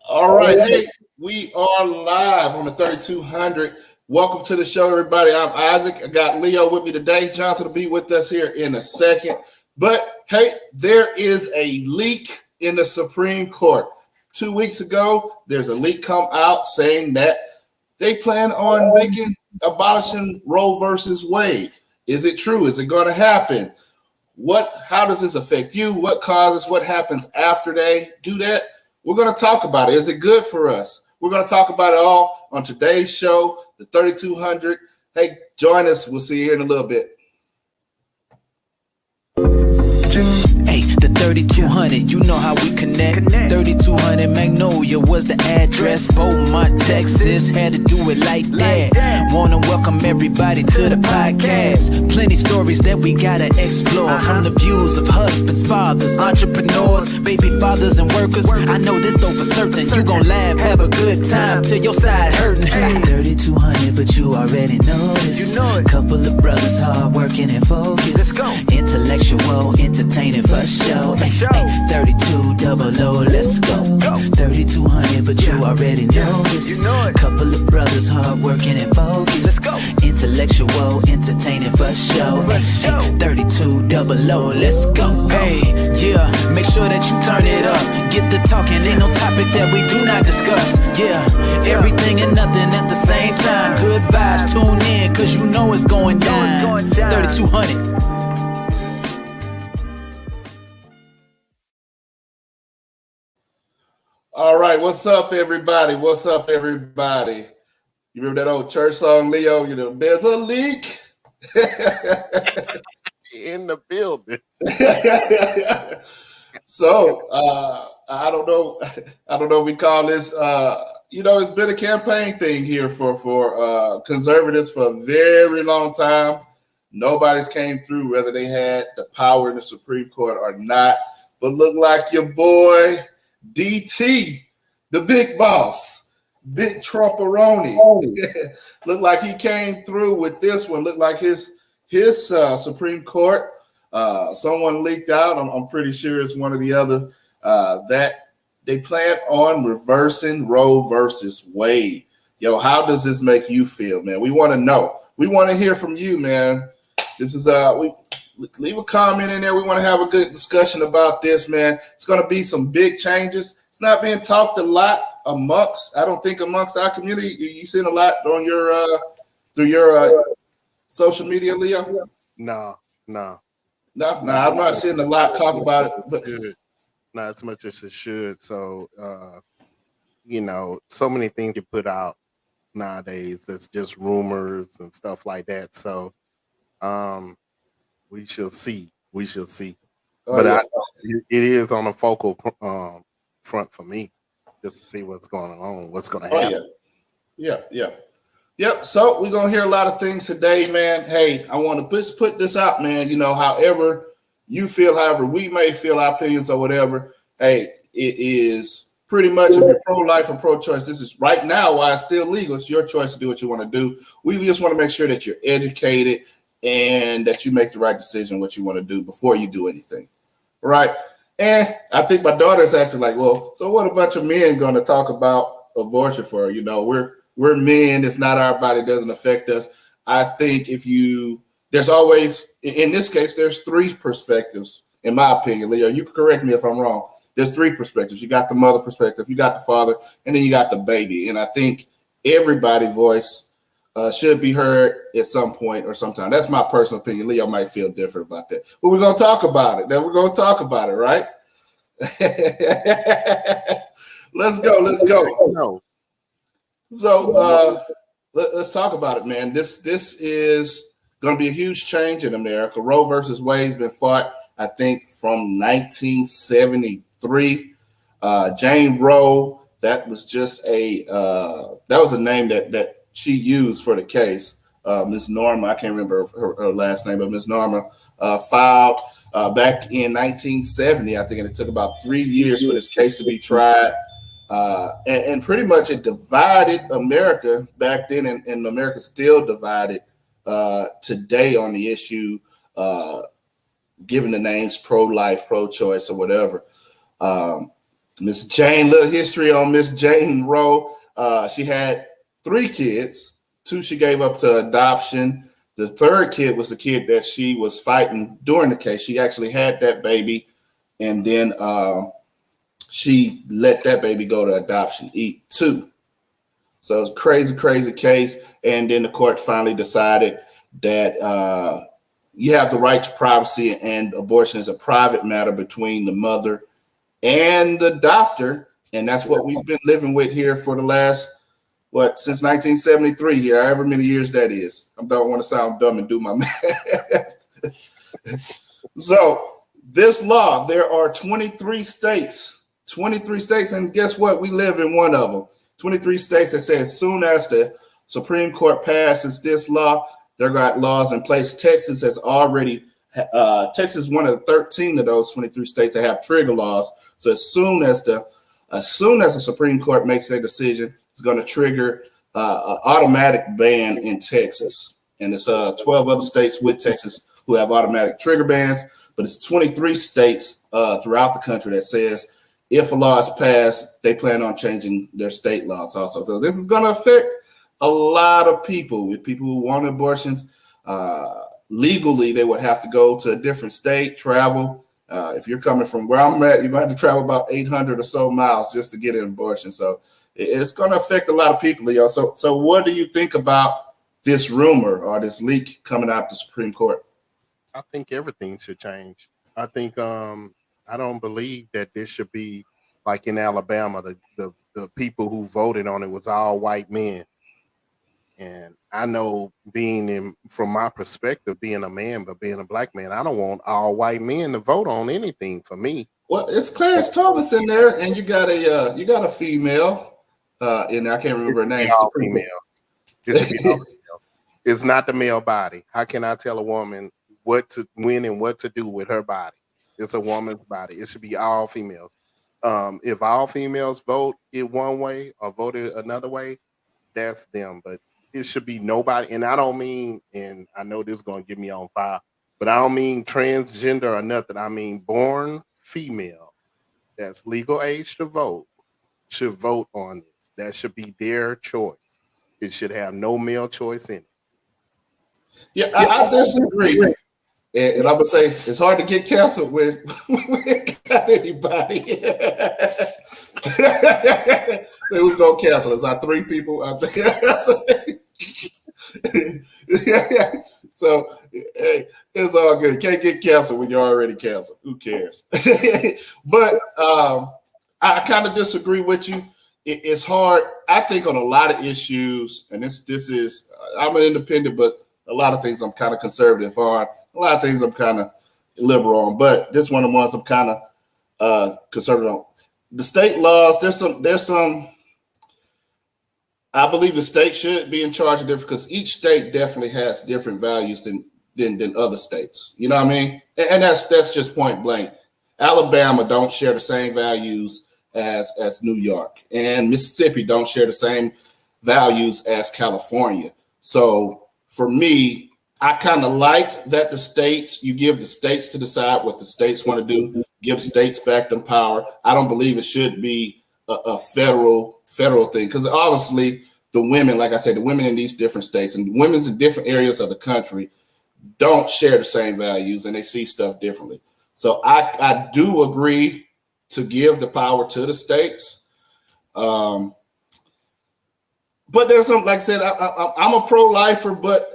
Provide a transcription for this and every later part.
All right. Hey, we are live on the 3200. Welcome to the show, everybody. I'm Isaac. I got Leo with me today. Jonathan will be with us here in a second. But hey, there is a leak in the Supreme Court. 2 weeks ago, there's a leak come out saying that they plan on abolishing Roe versus Wade. Is it true? Is it going to happen? How does this affect you? What causes? What happens after they do that? We're going to talk about it. Is it good for us? We're going to talk about it all on today's show, the 3200. Hey, join us. We'll see you here in a little bit. Hey, the 3200, you know how we connect. 3200 Magnolia was the address. Beaumont, Texas, had to do it like that. Wanna welcome everybody to the podcast. Plenty stories that we gotta explore. From the views of husbands, fathers, entrepreneurs, baby fathers and workers. I know this though for certain. You gon' laugh, have a good time till your side hurting. 3200, but you already know this. You know it. Couple of brothers hard working and focused. Let's go. Intellectual, entertaining for show. 32 double O, let's go. 3200, but you already know this. Couple of brothers hard working and focused. Intellectual, entertaining for show. 32 double O, let's go. Hey, yeah, make sure that you turn it up. Get the talking, ain't no topic that we do not discuss. Yeah, everything and nothing at the same time. Good vibes, tune in, cause you know it's going down. 3200. All right, what's up, everybody? What's up, everybody? You remember that old church song, Leo? You know, there's a leak in the building. So I don't know if we call this. It's been a campaign thing here for conservatives for a very long time. Nobody's came through, whether they had the power in the Supreme Court or not. But look like your boy DT, the big boss, big Trumperoni. Looked like he came through with this one. Looked like his Supreme Court. Someone leaked out. I'm pretty sure it's one of the other that they plan on reversing Roe versus Wade. Yo, how does this make you feel, man? We want to know. We want to hear from you, man. This is we leave a comment in there. We want to have a good discussion about this, man. It's going to be some big changes. It's not being talked a lot amongst our community. You seen a lot on your through your social media, Leo? No. I'm not seeing a lot talk about it. But not as much as it should. So, so many things you put out nowadays. It's just rumors and stuff like that. So, we shall see. But it is on a focal front for me, just to see what's going on, what's going to happen. Yep. So we're gonna hear a lot of things today, man. Hey, I want to put this out, man. However you feel, however we may feel, our opinions or whatever. Hey, it is pretty much if you're pro-life or pro-choice. This is right now why it's still legal. It's your choice to do what you want to do. We just want to make sure that you're educated and that you make the right decision what you want to do before you do anything, right? And I think my daughter's actually like, well, so what a bunch of men going to talk about abortion for? We're men. It's not our body. It doesn't affect us. I think there's always, in this case, there's three perspectives, in my opinion. Leo, you can correct me if I'm wrong. There's three perspectives. You got the mother perspective, you got the father, and then you got the baby. And I think everybody's voice should be heard at some point or sometime. That's my personal opinion. Leo might feel different about that. But we're going to talk about it. Then we're going to talk about it, right? Let's go. So let's talk about it, man. This is going to be a huge change in America. Roe versus Wade has been fought, I think, from 1973. Jane Roe, that was just that was a name that she used for the case. Miss Norma, I can't remember her last name, but Miss Norma filed back in 1970, I think, and it took about 3 years for this case to be tried. And pretty much it divided America back then, and America still divided today on the issue, given the names pro-life, pro-choice, or whatever. Miss Jane, little history on Miss Jane Rowe. She had 3 kids. 2 she gave up to adoption. The 3rd kid was the kid that she was fighting during the case. She actually had that baby, and then she let that baby go to adoption too. So it's a crazy, crazy case. And then the court finally decided that you have the right to privacy, and abortion is a private matter between the mother and the doctor. And that's what we've been living with here for the last, since 1973 here, however many years that is. I don't want to sound dumb and do my math. So this law, there are 23 states, and guess what? We live in one of them. 23 states that say as soon as the Supreme Court passes this law, they've got laws in place. Texas has already, Texas is one of the 13 of those 23 states that have trigger laws. So as soon as the Supreme Court makes their decision, it's going to trigger an automatic ban in Texas. And it's 12 other states with Texas who have automatic trigger bans, but it's 23 states throughout the country that says if a law is passed, they plan on changing their state laws also. So this is going to affect a lot of people. With people who want abortions, legally, they would have to go to a different state, travel. If you're coming from where I'm at, you're going to have to travel about 800 or so miles just to get an abortion. So it's going to affect a lot of people, y'all. So what do you think about this rumor or this leak coming out of the Supreme Court? I think everything should change. I think I don't believe that this should be like in Alabama. The people who voted on it was all white men. And I know from my perspective, being a man, but being a black man, I don't want all white men to vote on anything for me. Well, it's Clarence Thomas in there, and you got a female in there. I can't remember her name. All females. It's not the male body. How can I tell a woman when and what to do with her body? It's a woman's body. It should be all females. If all females vote it one way or voted another way, that's them. But it should be nobody. And I don't mean, and I know this is going to get me on fire, but I don't mean transgender or nothing. I mean born female that's legal age to vote should vote on this. That should be their choice. It should have no male choice in it. Yeah, I disagree. And I'm gonna say it's hard to get canceled when we got anybody. Who's gonna cancel? Is our 3 people? I think. So hey, it's all good. Can't get canceled when you're already canceled. Who cares? But I kind of disagree with you. It's hard. I think on a lot of issues, and this is I'm an independent, but a lot of things I'm kind of conservative on. A lot of things I'm kind of liberal on, but this one of the ones I'm kind of conservative on. The state laws, there's some. I believe the state should be in charge of different, because each state definitely has different values than other states. You know what I mean? And that's just point blank. Alabama don't share the same values as New York, and Mississippi don't share the same values as California. So for me, I kind of like that you give the states to decide what the states want to do, give the states back the power. I don't believe it should be a federal thing, because obviously the women, like I said, the women in these different states and women's in different areas of the country don't share the same values, and they see stuff differently. So I do agree to give the power to the states. But there's some, like I said, I'm a pro-lifer, but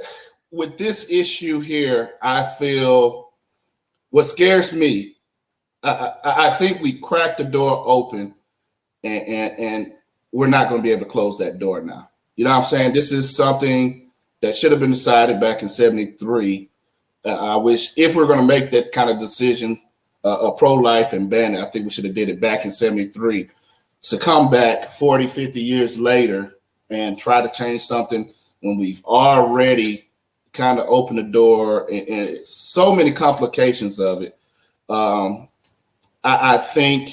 with this issue here, I feel what scares me, I think we cracked the door open, and we're not going to be able to close that door now. You know what I'm saying? This is something that should have been decided back in 73. I wish, if we're going to make that kind of decision, pro-life and ban it, I think we should have did it back in 73. To come back 40, 50 years later and try to change something when we've already kind of opened the door and so many complications of it. I think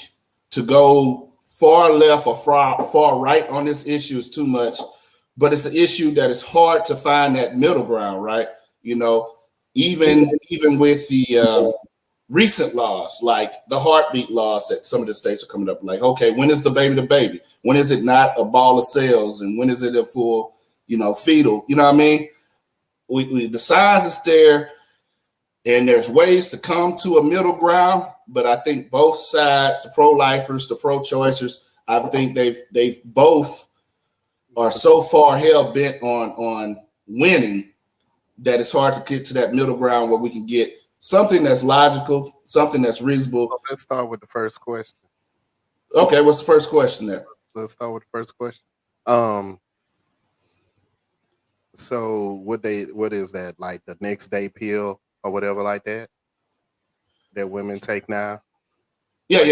to go far left or far right on this issue is too much, but it's an issue that is hard to find that middle ground, right? You know, even with the recent laws, like the heartbeat laws that some of the states are coming up. Like, okay, when is the baby the baby? When is it not a ball of cells? And when is it a full, fetal? You know what I mean? The science is there, and there's ways to come to a middle ground. But I think both sides, the pro-lifers, the pro-choicers, I think they've both are so far hell bent on winning that it's hard to get to that middle ground where we can get something that's logical, something that's reasonable. Well, let's start with the first question. Okay, what's the first question there? Let's start with the first question. So what is that, like the next day pill or whatever like that women take now? Yeah.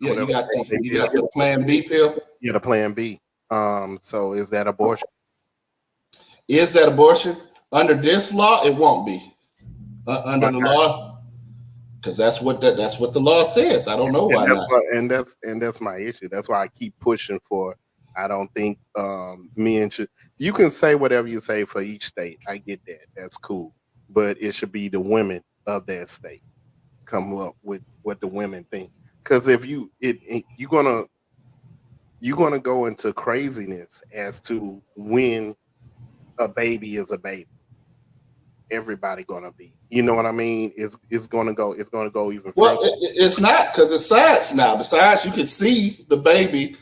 You got the Plan B pill. Yeah, the Plan B. So is that abortion? Is that abortion? Under this law, it won't be. Under the law, because that's what the law says. I don't know why not. And that's my issue. That's why I keep pushing for. I don't think men should. You can say whatever you say for each state. I get that. That's cool. But it should be the women of that state come up with what the women think. Because if you're gonna go into craziness as to when a baby is a baby. Everybody gonna be. You know what I mean? It's gonna go even well. further. It's not, because it's science now. Besides, you can see the baby.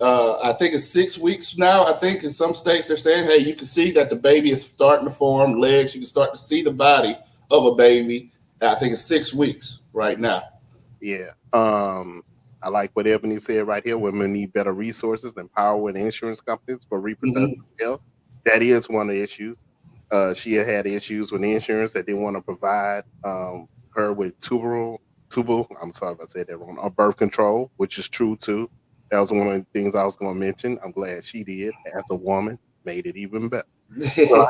I think it's 6 weeks now. I think in some states they're saying, hey, you can see that the baby is starting to form legs. You can start to see the body of a baby. I think it's 6 weeks right now. Yeah. I like what Ebony said right here. Women need better resources and power with insurance companies for reproductive health. That is one of the issues. She had issues with insurance that didn't want to provide her with tubal. I'm sorry if I said that wrong. Or birth control, which is true too. That was one of the things I was going to mention. I'm glad she did. As a woman, made it even better. So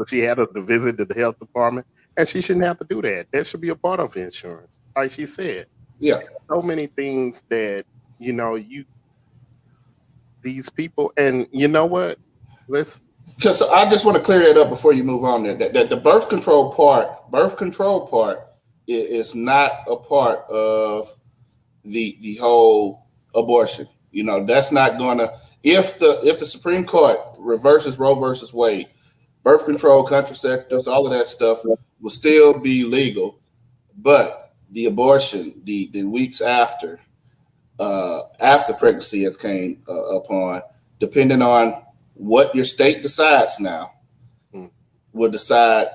she had to visit the health department, and she shouldn't have to do that. That should be a part of insurance, like she said. Yeah. So many things that these people, and you know what? Because I just want to clear that up before you move on there. That the birth control part is not a part of the whole abortion. That's not gonna, if the Supreme Court reverses Roe versus Wade, birth control, contraceptives, all of that stuff will still be legal, but the abortion, the weeks after pregnancy has came upon, depending on what your state decides now, will decide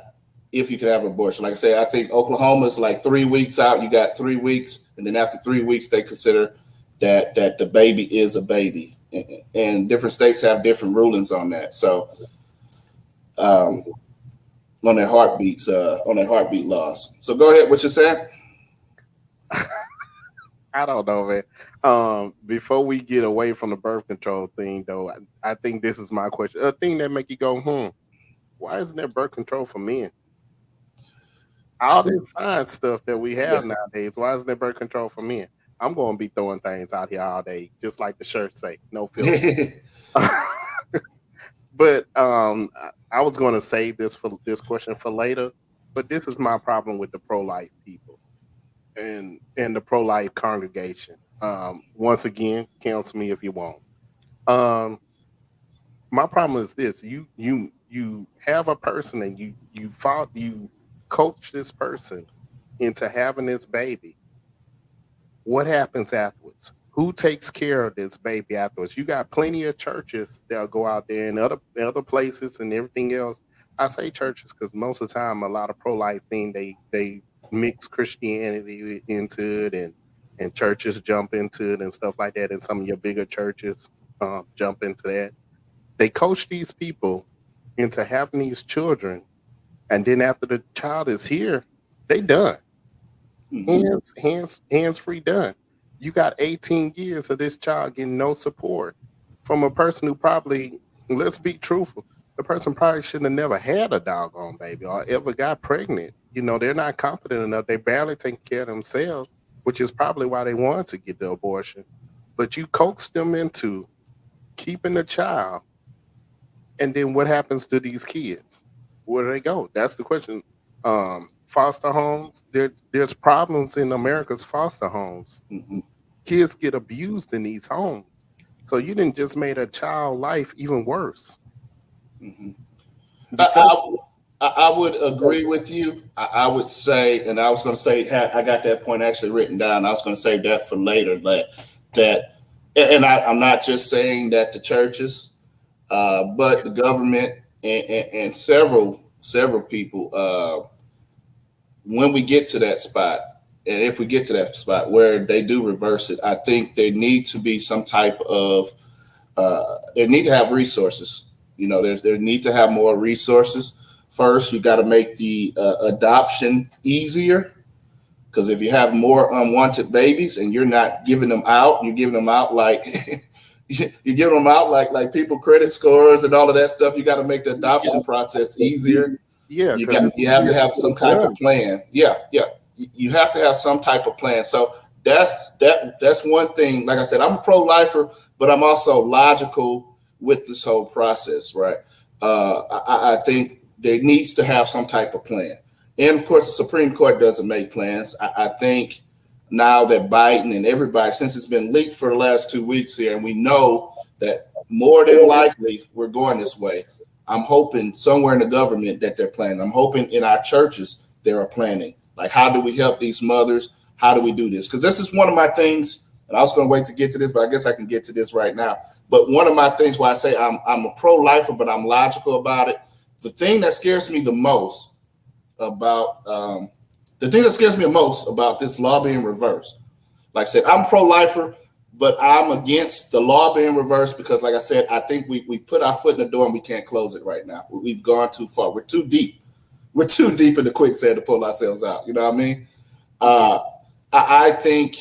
if you can have an abortion. Like I say, I think Oklahoma is like 3 weeks out. You got 3 weeks, and then after 3 weeks, they consider that the baby is a baby. And different states have different rulings on that. So on their heartbeat laws. So go ahead, what you're saying? I don't know, man. Before we get away from the birth control thing, though, I think this is my question. A thing that make you go, why isn't there birth control for men? All this science stuff that we have nowadays, why isn't there birth control for men? I'm going to be throwing things out here all day, just like the shirts say, no filter. But I was going to save this question for later, but this is my problem with the pro-life people and the pro-life congregation. Once again, cancel me if you want. My problem is this: you have a person and you coach this person into having this baby. What happens afterwards? Who takes care of this baby afterwards? You got plenty of churches that'll go out there and other places and everything else. I say churches because most of the time, a lot of pro-life thing they mix Christianity into it, and churches jump into it and stuff like that. And some of your bigger churches jump into that. They coach these people into having these children, and then after the child is here, they done. Hands free done. You got 18 years of this child getting no support from a person who probably, let's be truthful, the person probably shouldn't have never had a doggone baby or ever got pregnant. They're not competent enough. They barely take care of themselves, which is probably why they wanted to get the abortion. But you coax them into keeping the child, and then what happens to these kids? Where do they go? That's the question. foster homes. There's problems in America's foster homes. Mhm. Kids get abused in these homes. So you didn't just made a child life even worse. Mhm. Because I would agree with you. I would say, and I was going to say, I got that point actually written down. I was going to save that for later. And I'm not just saying that the churches, but the government and several people. When we get to that spot, and if we get to that spot where they do reverse it, I think there need to be some type of they need to have resources. There need to have more resources. First, you got to make the adoption easier, because if you have more unwanted babies and you're not giving them out, you're giving them out like you're giving them out like people credit scores and all of that stuff. You got to make the adoption process easier. yeah, You have to have some type of plan. Yeah. You have to have some type of plan. So that's one thing. Like I said, I'm a pro-lifer, but I'm also logical with this whole process, right? I think there needs to have some type of plan. And of course, the Supreme Court doesn't make plans. I think now that Biden and everybody, since it's been leaked for the last 2 weeks here, and we know that more than likely we're going this way, I'm hoping somewhere in the government that they're planning. I'm hoping in our churches they are planning. Like, how do we help these mothers? How do we do this? Because this is one of my things, and I was going to wait to get to this, but I guess I can get to this right now. But one of my things why I say I'm a pro-lifer, but I'm logical about it. The thing that scares me the most about this law being reversed. Like I said, I'm pro-lifer, but I'm against the law being reversed because, like I said, I think we put our foot in the door and we can't close it right now. We've gone too far. We're too deep. We're too deep in the quicksand to pull ourselves out. You know what I mean? I think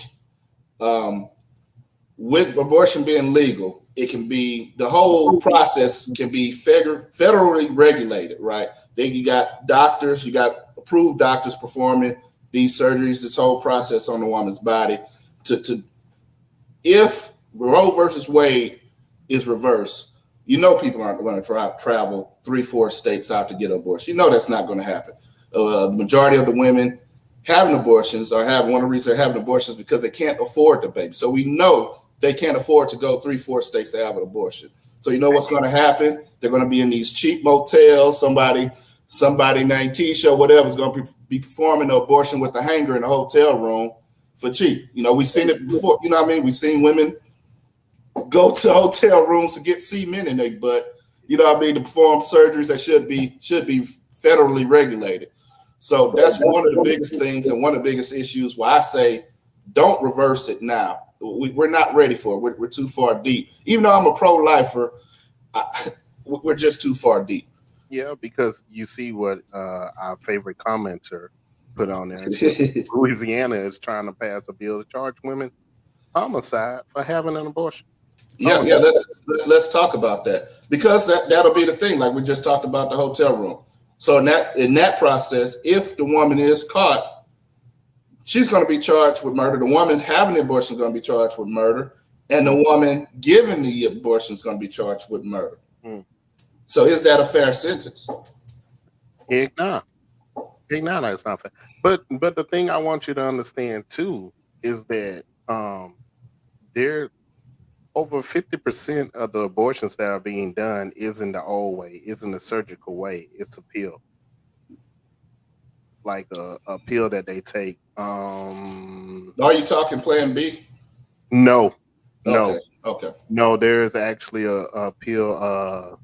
with abortion being legal, it can be, the whole process can be federally regulated, right? Then you got doctors, you got approved doctors performing these surgeries, this whole process on the woman's body. If Roe versus Wade is reversed, people aren't going to travel 3-4 states out to get an abortion. That's not going to happen. The majority of the women having abortions one of the reasons they're having abortions because they can't afford the baby. So we know they can't afford to go 3-4 states to have an abortion. So what's going to happen? They're going to be in these cheap motels. Somebody named Keisha or whatever is going to be performing an abortion with a hanger in a hotel room for cheap. We've seen it before. You know what I mean? We've seen women go to hotel rooms to get semen in their butt. You know what I mean? To perform surgeries that should be federally regulated. So that's one of the biggest things and one of the biggest issues why I say don't reverse it now. We're not ready for it. We're too far deep. Even though I'm a pro-lifer, we're just too far deep. Yeah, because you see what our favorite commenter put on there. Louisiana is trying to pass a bill to charge women homicide for having an abortion. Yeah. Let's talk about that, because that'll be the thing. Like we just talked about the hotel room. So in that process, if the woman is caught, she's going to be charged with murder. The woman having the abortion is going to be charged with murder, and the woman giving the abortion is going to be charged with murder. So is that a fair sentence? Heck no, it's not fair. But the thing I want you to understand too is that there over 50% of the abortions that are being done isn't the old way, isn't the surgical way. It's a pill. It's like a pill that they take. Are you talking Plan B? No. Okay. No, there's actually a pill.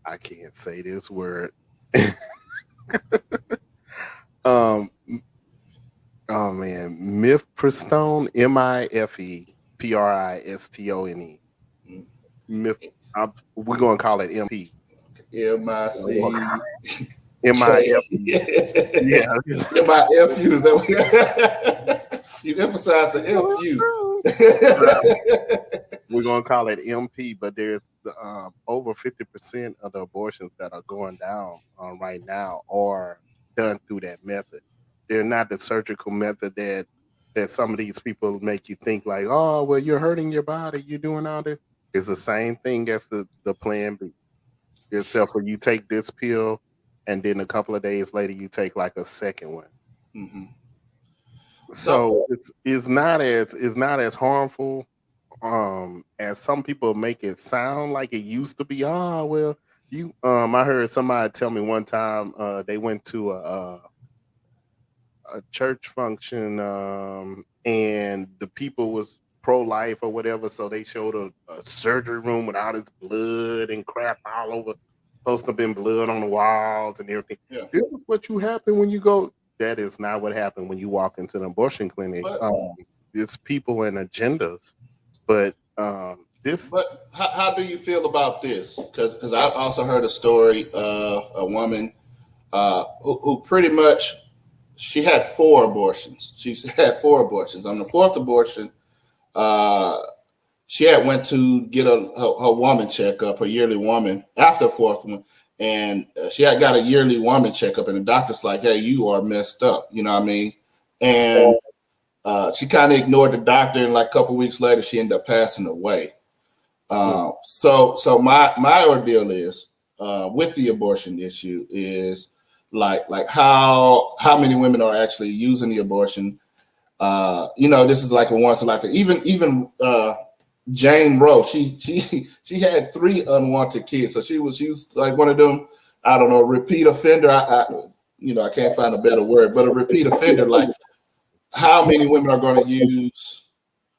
I can't say this word. Oh man, mifepristone, Mifepristone. We're gonna call it MP. M-I-C. MIF. Yeah. MIFU is that you emphasize the FU. We're gonna call it MP, but there's over 50% of the abortions that are going down right now are done through that method. They're not the surgical method that some of these people make you think like, oh, well, you're hurting your body, you're doing all this. It's the same thing as the Plan B. Except for you take this pill and then a couple of days later you take like a second one. Mm-hmm. So it's not as harmful as some people make it sound like it used to be. Oh well, I heard somebody tell me one time they went to a church function and the people was pro-life or whatever, so they showed a surgery room with all this blood and crap all over, supposed to have been blood on the walls and everything. Yeah. This is what you happen when you go. That is not what happened when you walk into an abortion clinic. But, It's people and agendas, but this. But how do you feel about this? Because I also heard a story of a woman who pretty much, she had 4 abortions. She had 4 abortions. On the 4th abortion, she had went to get her woman checkup, her yearly woman, after the 4th one, and she had got a yearly woman checkup, and the doctor's like, "Hey, you are messed up," you know what I mean? And she kind of ignored the doctor, and like a couple weeks later, she ended up passing away. So my ordeal is with the abortion issue is like how many women are actually using the abortion. This is like a once in a lifetime. Even Jane Roe, she had 3 unwanted kids, so she was like one of them. I don't know, repeat offender. I can't find a better word, but a repeat offender. Like, how many women are going to use?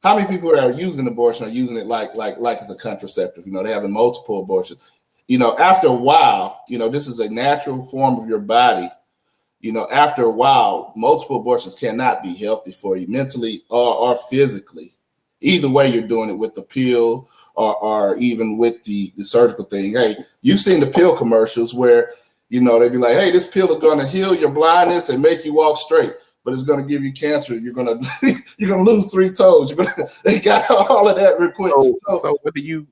How many people that are using abortion are using it like as a contraceptive? They're having multiple abortions. After a while, this is a natural form of your body. After a while, multiple abortions cannot be healthy for you mentally or physically. Either way, you're doing it with the pill or even with the surgical thing. Hey, you've seen the pill commercials where, they'd be like, hey, this pill is going to heal your blindness and make you walk straight, but it's going to give you cancer. You're going to lose 3 toes. They got all of that real quick. So what do you,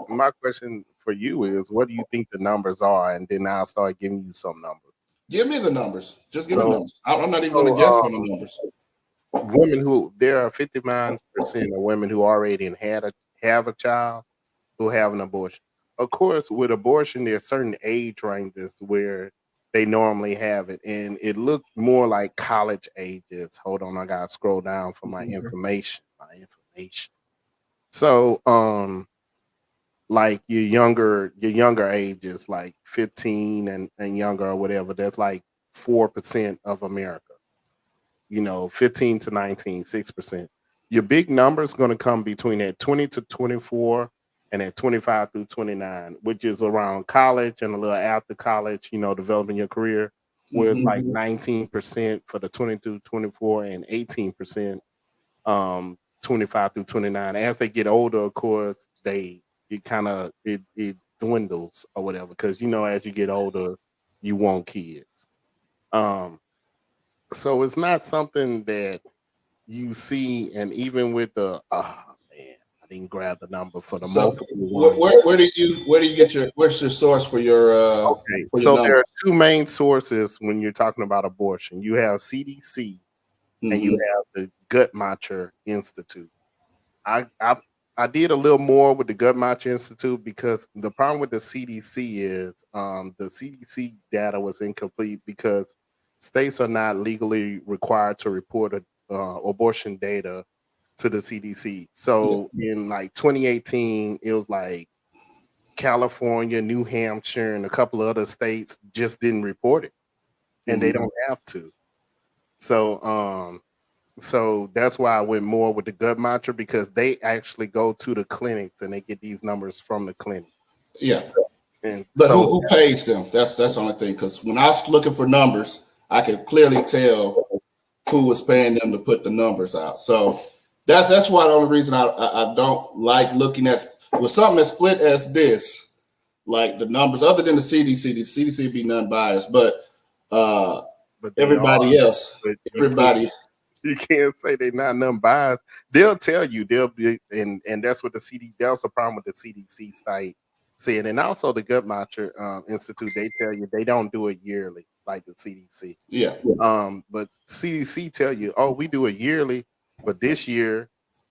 my question for you is, what do you think the numbers are? And then I'll start giving you some numbers. Give me the numbers. Just give me the numbers. I'm not even going to guess on the numbers. Women there are 59% of women who already have a child who have an abortion. Of course, with abortion, there's certain age ranges where they normally have it, and it looked more like college ages. Hold on, I gotta scroll down for my information. So, like your younger ages, like 15 and younger or whatever, that's like 4% of America. 15 to 19, 6%. Your big number is going to come between that 20 to 24 and at 25 through 29, which is around college and a little after college, developing your career, where it's like 19% for the 20 through 24 and 18% 25 through 29. As they get older, of course, it dwindles or whatever, because as you get older, you want kids. So it's not something that you see, and even with the I didn't grab the number for the multiple ones. Where do you get what's your source for your okay? So there are 2 main sources when you're talking about abortion. You have CDC and you have the Guttmacher Institute. I did a little more with the Guttmacher Institute because the problem with the CDC is the CDC data was incomplete because states are not legally required to report abortion data to the CDC. So in like 2018, it was like California, New Hampshire, and a couple of other states just didn't report it, and they don't have to. So that's why I went more with the Guttmacher, because they actually go to the clinics and they get these numbers from the clinic. Yeah. But who pays them? That's the only thing. Because when I was looking for numbers, I could clearly tell who was paying them to put the numbers out. So that's why the only reason I don't like looking at with something as split as this, like the numbers, other than the CDC be non-biased, but everybody else, everybody. You can't say they're not non-biased. They'll tell you they'll be, and that's what the CDC. That's the problem with the CDC site said, and also the Guttmacher Institute. They tell you they don't do it yearly like the CDC. Yeah. But CDC tell you, oh, we do it yearly, but this year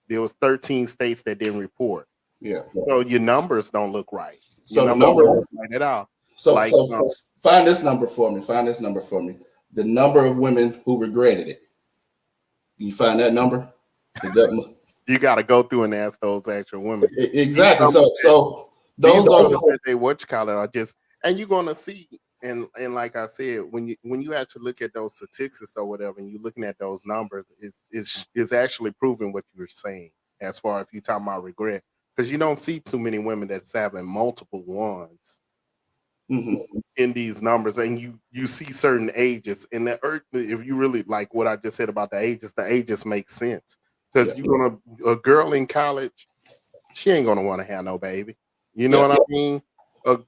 there was 13 states that didn't report. Yeah. So your numbers don't look right. So the number right at all. So, Like, find this number for me. Find this number for me. The number of women who regretted it. You find that number? you got to go through and ask those actual women. Exactly. So those are they are just, and you're gonna see, and like I said, when you actually look at those statistics or whatever, and you're looking at those numbers, it's actually proving what you're saying as far as if you're talking about regret, because you don't see too many women that's having multiple ones in these numbers, and you see certain ages, and if you really like what I just said about the ages make sense, because a girl in college, she ain't gonna want to have no baby. You know what I mean?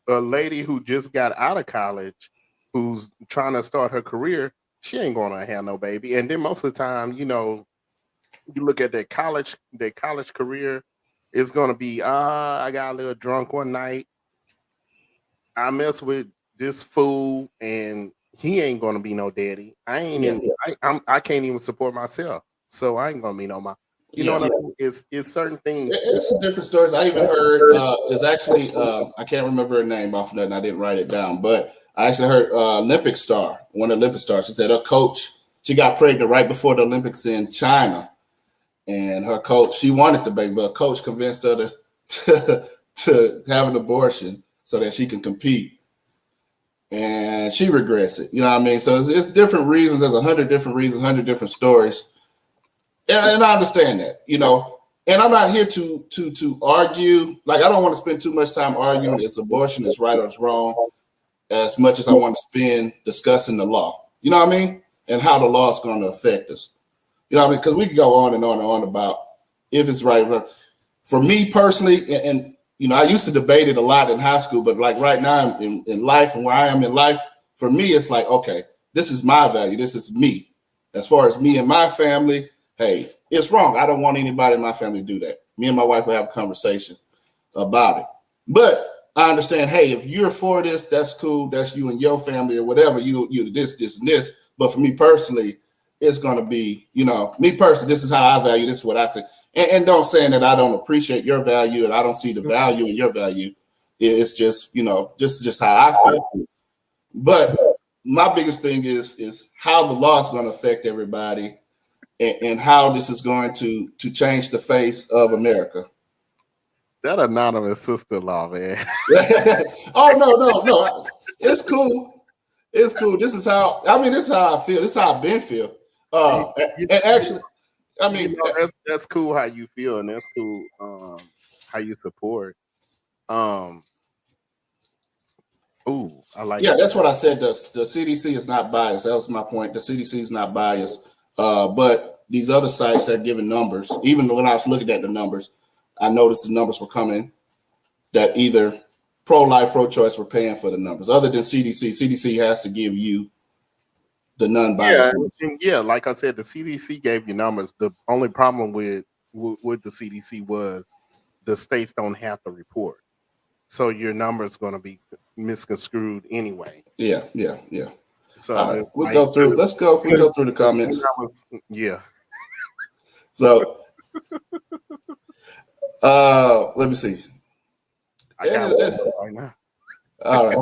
A lady who just got out of college, who's trying to start her career, she ain't gonna have no baby. And then most of the time, you look at their college career, it's gonna be, I got a little drunk one night, I mess with this fool, and he ain't gonna be no daddy. I can't even support myself, so I ain't gonna be no mom. You know what I mean? It's certain things. It's different stories. I even heard is actually I can't remember her name off of that, and I didn't write it down. But I actually heard Olympic star, one Olympic stars. She said her coach, she got pregnant right before the Olympics in China, and her coach, she wanted the baby, but her coach convinced her to have an abortion so that she can compete, and she regrets it. You know what I mean? So it's different reasons. There's 100 different reasons, 100 different stories. And I understand that, and I'm not here to argue. Like, I don't want to spend too much time arguing is abortion is right or it's wrong, as much as I want to spend discussing the law. You know what I mean? And how the law is going to affect us. You know what I mean? Because we can go on and on and on about if it's right. For me personally, and I used to debate it a lot in high school, but like right now in life and where I am in life, for me, it's like, okay, this is my value. This is me. As far as me and my family, hey, it's wrong. I don't want anybody in my family to do that. Me and my wife will have a conversation about it. But I understand, hey, if you're for this, that's cool. That's you and your family or whatever. You this, and this. But for me personally, it's going to be, me personally, this is how I value. This is what I think. And don't saying that I don't appreciate your value and I don't see the value in your value. It's just, just how I feel. But my biggest thing is how the law is going to affect everybody. And how this is going to change the face of America. That anonymous sister-in-law, man. Oh, no. It's cool. It's cool. This is how I feel. This is how I've been feel. And actually, that's cool how you feel, and that's cool how you support. I like that. That's what I said. The CDC is not biased. That was my point. The CDC is not biased. But these other sites that are giving numbers, even when I was looking at the numbers, I noticed the numbers were coming that either pro-life, pro-choice were paying for the numbers. Other than CDC, CDC has to give you the non-biased. Yeah, like I said, the CDC gave you numbers. The only problem with the CDC was the states don't have to report. So your number is going to be misconstrued anyway. Yeah. So we'll go through. We go through the comments. Yeah. So, let me see. I got it right now. All right.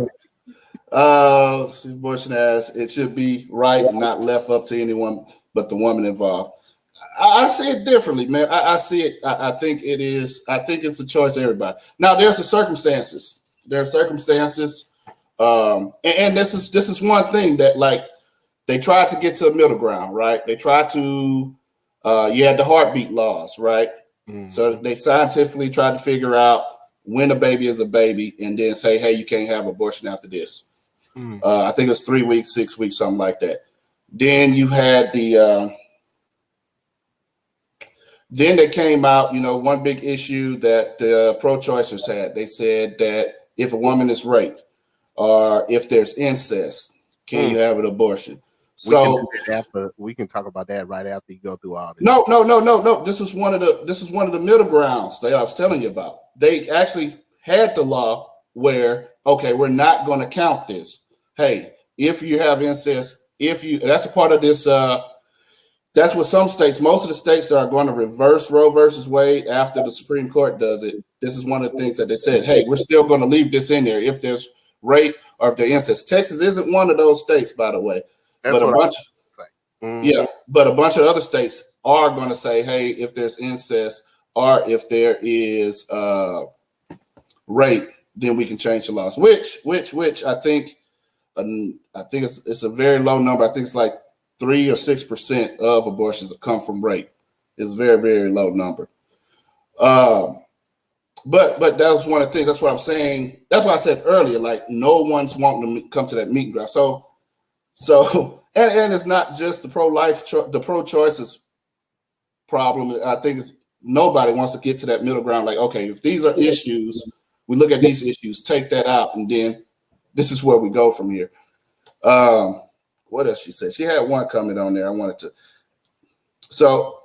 Let's see. Abortion as it should be right and not left up to anyone but the woman involved. I see it differently, man. I see it. I think it is. I think it's a choice of everybody. Now, there's the circumstances. There are circumstances. And this is one thing that, like, they tried to get to a middle ground, right? They tried to, you had the heartbeat laws, right? So they scientifically tried to figure out when a baby is a baby and then say, hey, you can't have abortion after this. I think it was 3 weeks, 6 weeks, something like that. Then you had then they came out, one big issue that the pro-choicers had. They said that if a woman is raped, or if there's incest, can you have an abortion? So we can talk about that right after you go through all this. No. This is one of the middle grounds that I was telling you about. They actually had the law where, okay, we're not going to count this. Hey, if you have incest, that's a part of this. That's what some states, most of the states are going to reverse Roe versus Wade after the Supreme Court does it. This is one of the things that they said, hey, we're still going to leave this in there if there's rape or if they're incest. Texas isn't one of those states, by the way. That's But a what I bunch, was saying. Mhm. yeah, but a bunch of other states are going to say, hey, if there's incest or if there is rape, then we can change the laws. Which I think it's a very low number. I think it's like 3 or 6% of abortions come from rape. It's a very, very low number. But that was one of the things. That's what I'm saying. That's what I said earlier. Like no one's wanting to come to that meeting ground. So and it's not just the pro-life, the pro-choices problem. I think it's nobody wants to get to that middle ground. Like, okay, if these are issues, we look at these issues, take that out, and then this is where we go from here. What else she said? She had one comment on there. I wanted to. So,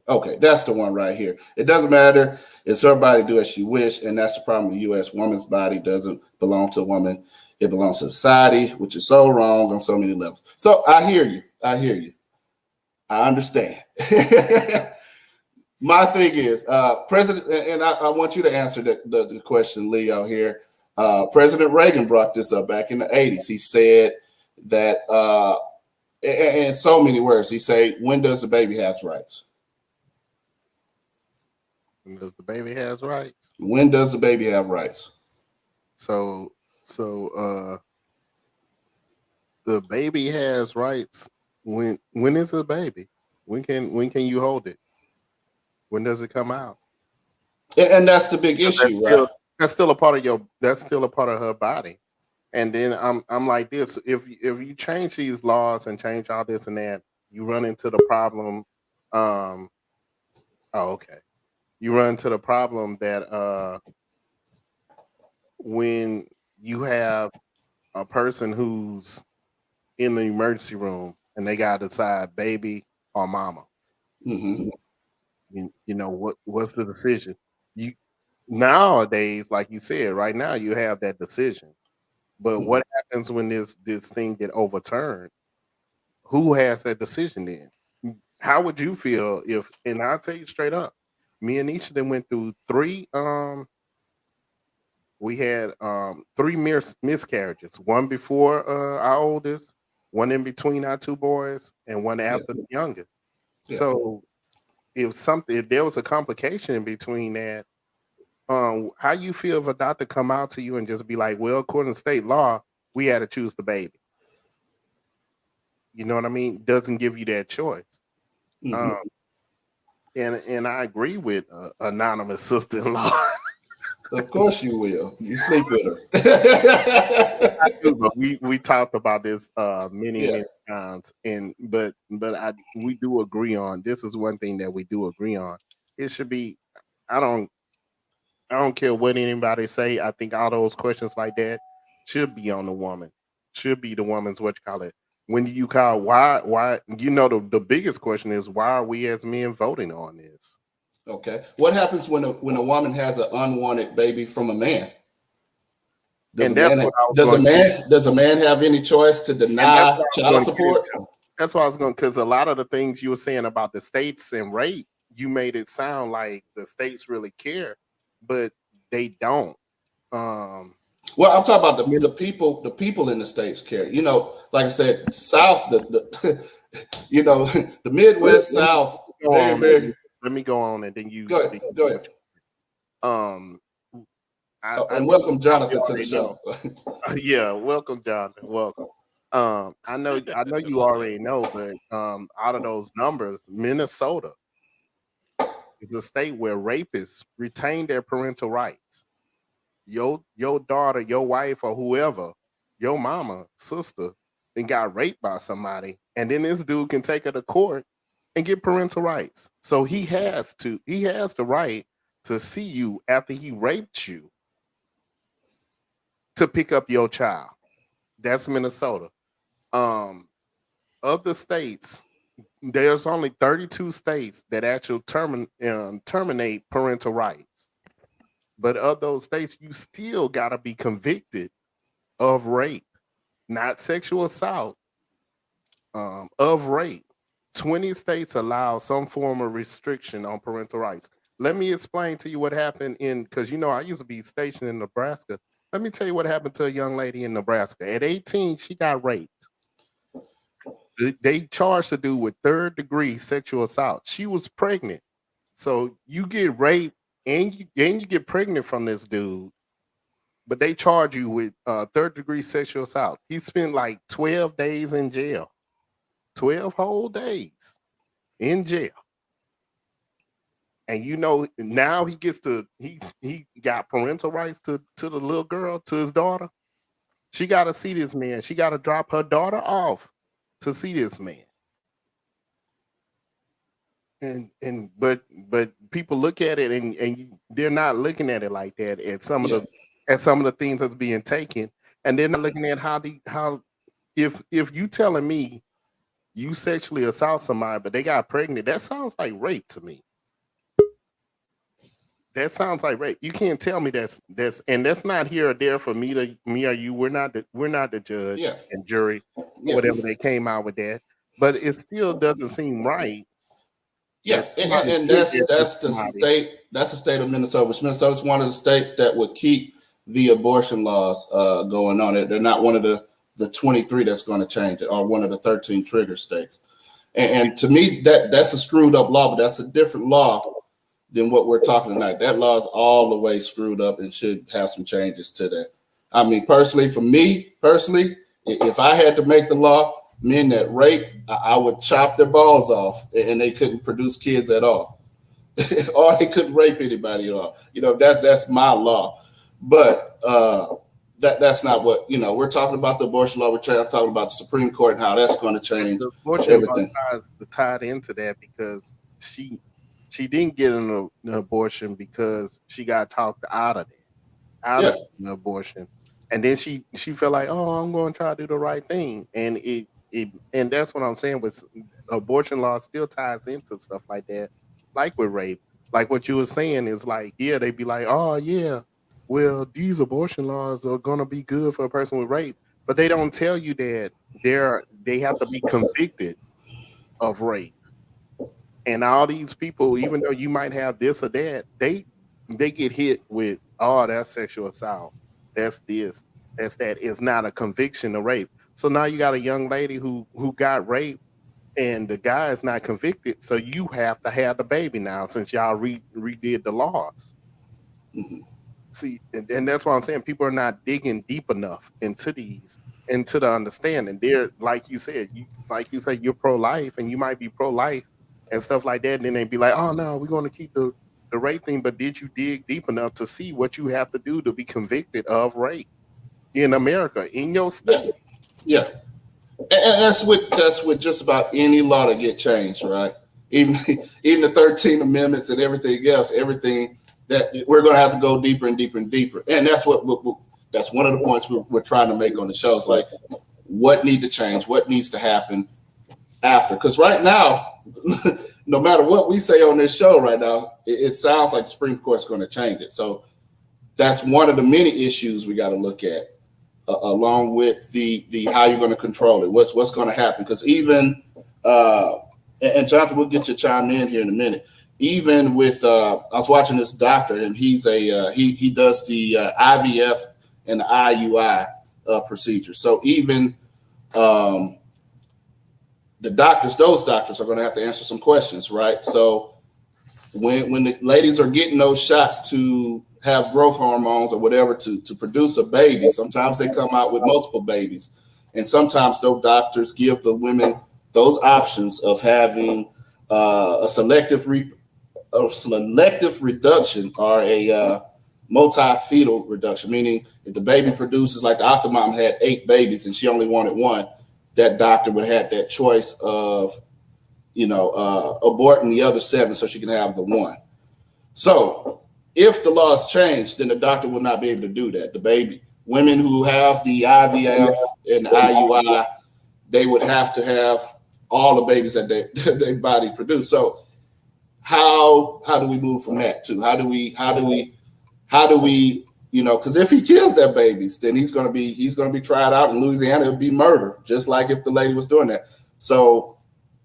okay, that's the one right here. It doesn't matter. It's her body, do as she wish, and that's the problem with the U.S. Woman's body doesn't belong to a woman. It belongs to society, which is so wrong on so many levels. So I hear you. I understand. My thing is, President, and I want you to answer the question, Leo, here. President Reagan brought this up back in the 80s. He said that, in so many words, he said, when does the baby have rights? When does the baby has rights? When does the baby have rights? So the baby has rights when is a baby? When can you hold it? When does it come out? And that's the big issue, right? That's still a part of her body. And then I'm like this: if you change these laws and change all this and that, you run into the problem. You run into the problem that when you have a person who's in the emergency room and they got to decide baby or mama. Mm-hmm. You know what's the decision? You nowadays, like you said, right now you have that decision. But what happens when this thing get overturned? Who has that decision then? How would you feel if? And I'll tell you straight up, me and each of them went through three. We had three miscarriages. One before our oldest, one in between our two boys, and one after the youngest. Yeah. So if there was a complication in between that, how you feel if a doctor come out to you and just be like, well, according to state law, we had to choose the baby. You know what I mean? Doesn't give you that choice. Mm-hmm. And I agree with anonymous sister-in-law. Of course you will. You sleep with her. I do, but we talked about this many times, but we do agree on this is one thing that we do agree on. It should be. I don't care what anybody say. I think all those questions like that should be on the woman. Should be the woman's what you call it. When do you call why you know the biggest question is why are we as men voting on this? Okay. What happens when a woman has an unwanted baby from a man? Does a man have any choice to deny child support? That's why I was going, because a lot of the things you were saying about the states and rape, you made it sound like the states really care, but they don't. Well, I'm talking about the people in the states care. You know, like I said, South, the Midwest, South, very. Let me go on, and then you go ahead. And welcome Jonathan to the show. Yeah, welcome Jonathan. Welcome. I know you already know, but out of those numbers, Minnesota is a state where rapists retain their parental rights. Your daughter, your wife, or whoever, your mama, sister, then got raped by somebody, and then this dude can take her to court and get parental rights. So he has the right to see you after he raped you to pick up your child. That's Minnesota. Of the states, there's only 32 states that actually terminate parental rights. But of those states, you still got to be convicted of rape, not sexual assault, of rape. 20 states allow some form of restriction on parental rights. Let me explain to you what happened because I used to be stationed in Nebraska. Let me tell you what happened to a young lady in Nebraska. At 18, she got raped. They charged the dude with 3rd-degree sexual assault. She was pregnant. So you get raped and you get pregnant from this dude, but they charge you with 3rd-degree sexual assault. He spent like 12 days in jail. 12 whole days in jail. And now he gets to he got parental rights to the little girl, to his daughter. She got to see this man. She got to drop her daughter off to see this man. But people look at it and they're not looking at it like that at some of the things that's being taken, and they're not looking at how if you telling me you sexually assault somebody but they got pregnant, that sounds like rape to me. That sounds like rape. You can't tell me that's not here or there for me or you. We're not the judge and jury, whatever they came out with that. But it still doesn't seem right. Yeah, and that's the state. That's the state of Minnesota. Which Minnesota's one of the states that would keep the abortion laws going on. They're not one of the 23 that's going to change it, or one of the 13 trigger states. And to me, that's a screwed up law, but that's a different law than what we're talking tonight. That law is all the way screwed up and should have some changes to that. I mean, for me personally, if I had to make the law, men that rape, I would chop their balls off and they couldn't produce kids at all. Or they couldn't rape anybody at all. That's my law. But that's not what, we're talking about the abortion law. We're talking about the Supreme Court and how that's going to change everything. Tied into that because she didn't get an abortion because she got talked out of of an abortion, and then she felt like, oh, I'm going to try to do the right thing, and and that's what I'm saying. With abortion law still ties into stuff like that, like with rape, like what you were saying is like, they'd be like, oh yeah, well these abortion laws are going to be good for a person with rape, but they don't tell you that they have to be convicted of rape. And all these people, even though you might have this or that, they get hit with, oh, that's sexual assault. That's this. That's that. It's not a conviction of rape. So now you got a young lady who got raped and the guy is not convicted. So you have to have the baby now since y'all redid the laws. Mm-hmm. See, and that's what I'm saying. People are not digging deep enough into the understanding. They're, like you said, you're pro-life and you might be pro-life and stuff like that, and then they'd be like, oh no, we're going to keep the rape thing, but did you dig deep enough to see what you have to do to be convicted of rape in America, in your state? Yeah. And that's with just about any law to get changed, right? Even the 13 amendments and everything else, everything that we're going to have to go deeper and deeper and deeper. And that's that's one of the points we're trying to make on the show. It's like, what needs to change? What needs to happen after? Because right now, no matter what we say on this show right now, it sounds like the Supreme Court's going to change it. So that's one of the many issues we got to look at, along with the how you're going to control it. What's going to happen? Because even and Jonathan, we'll get you chime in here in a minute. Even with I was watching this doctor, and he's he does the IVF and the IUI procedure. So even those doctors are going to have to answer some questions, right? So when the ladies are getting those shots to have growth hormones or whatever to produce a baby, sometimes they come out with multiple babies. And sometimes those doctors give the women those options of having a selective reduction or a multi-fetal reduction, meaning if the baby produces, like the Octomom had 8 babies and she only wanted 1, that doctor would have that choice of, aborting the other 7 so she can have the 1. So if the laws change, then the doctor will not be able to do that. The women who have the IVF and the IUI, they would have to have all the babies that their body produce. So how do we move from that too? How do we because if he kills their babies, then he's going to be tried out in Louisiana. It'll be murder, just like if the lady was doing that. So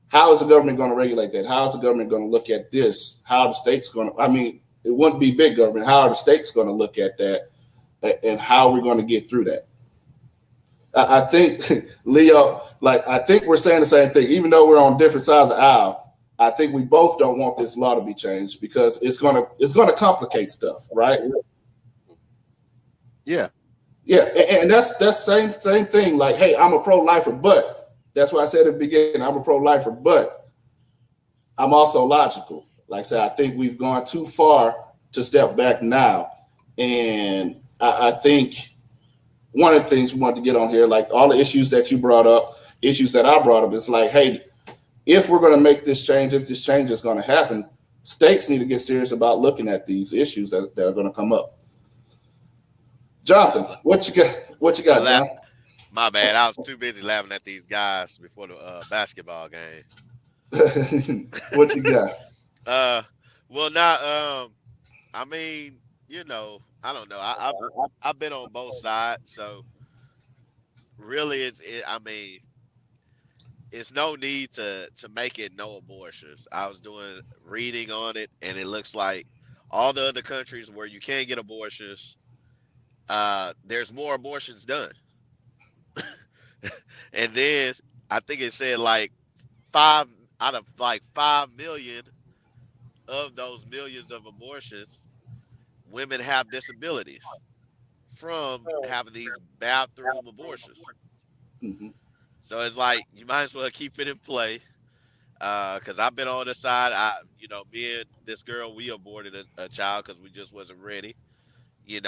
how is the government going to regulate that? How is the government going to look at this? How are the states going to, it wouldn't be big government. How are the states going to look at that? and how we're going to get through that. I think Leo, like I think we're saying the same thing, even though we're on different sides of the aisle. I think we both don't want this law to be changed because it's gonna complicate stuff, right? Yeah. Yeah, and that's same thing. Like, hey, I'm a pro-lifer, but that's what I said at the beginning. I'm a pro-lifer, but I'm also logical. Like I said, I think we've gone too far to step back now, and I think one of the things we want to get on here, like all the issues that you brought up, issues that I brought up, it's like, hey, if we're going to make this change, if this change is going to happen, states need to get serious about looking at these issues that are going to come up. Jonathan, what you got? What you got, John? My bad. I was too busy laughing at these guys before the basketball game. What you got? Well, now, I mean, you know, I don't know. I've been on both sides, so really, I mean, it's no need to make it no abortions. I was doing reading on it, and it looks like all the other countries where you can get abortions, there's more abortions done. And then I think it said like 5 million of those millions of abortions, women have disabilities from having these bathroom abortions. Mm-hmm. So it's like you might as well keep it in play. Because I've been on the side. Me and this girl, we aborted a child because we just wasn't ready. And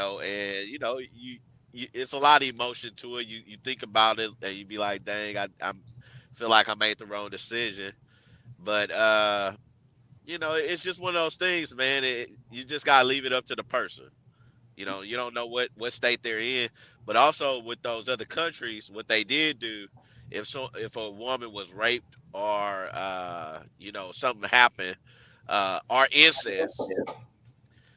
it's a lot of emotion to it. You think about it and you be like, dang, I feel like I made the wrong decision. But it's just one of those things, man. You just gotta leave it up to the person. You don't know what state they're in, but also with those other countries, what they did do, if a woman was raped or something happened, or incest,